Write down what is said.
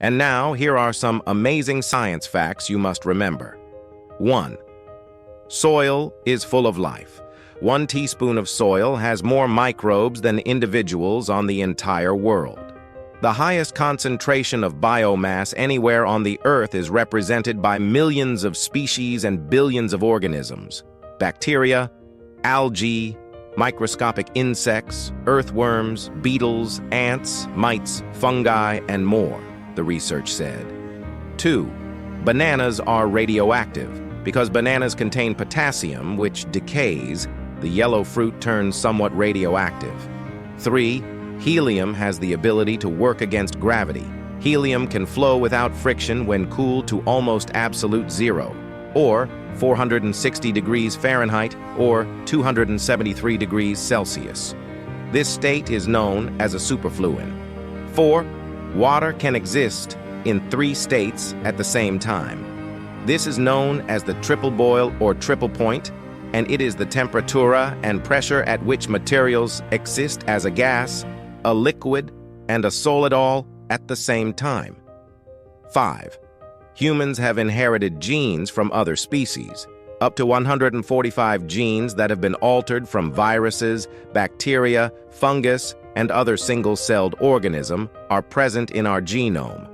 And now, here are some amazing science facts you must remember. 1. Soil is full of life. 1 teaspoon of soil has more microbes than individuals on the entire world. The highest concentration of biomass anywhere on the Earth is represented by millions of species and billions of organisms. Bacteria, algae, microscopic insects, earthworms, beetles, ants, mites, fungi, and more, the research said. 2. Bananas are radioactive. Because bananas contain potassium, which decays, the yellow fruit turns somewhat radioactive. 3. Helium has the ability to work against gravity. Helium can flow without friction when cooled to almost absolute zero, or 460 degrees Fahrenheit or 273 degrees Celsius. This state is known as a superfluid. 4. Water can exist in 3 states at the same time. This is known as the triple boil or triple point, and it is the temperature and pressure at which materials exist as a gas, a liquid, and a solid all at the same time. 5. Humans have inherited genes from other species. Up to 145 genes that have been altered from viruses, bacteria, fungus, and other single-celled organisms are present in our genome.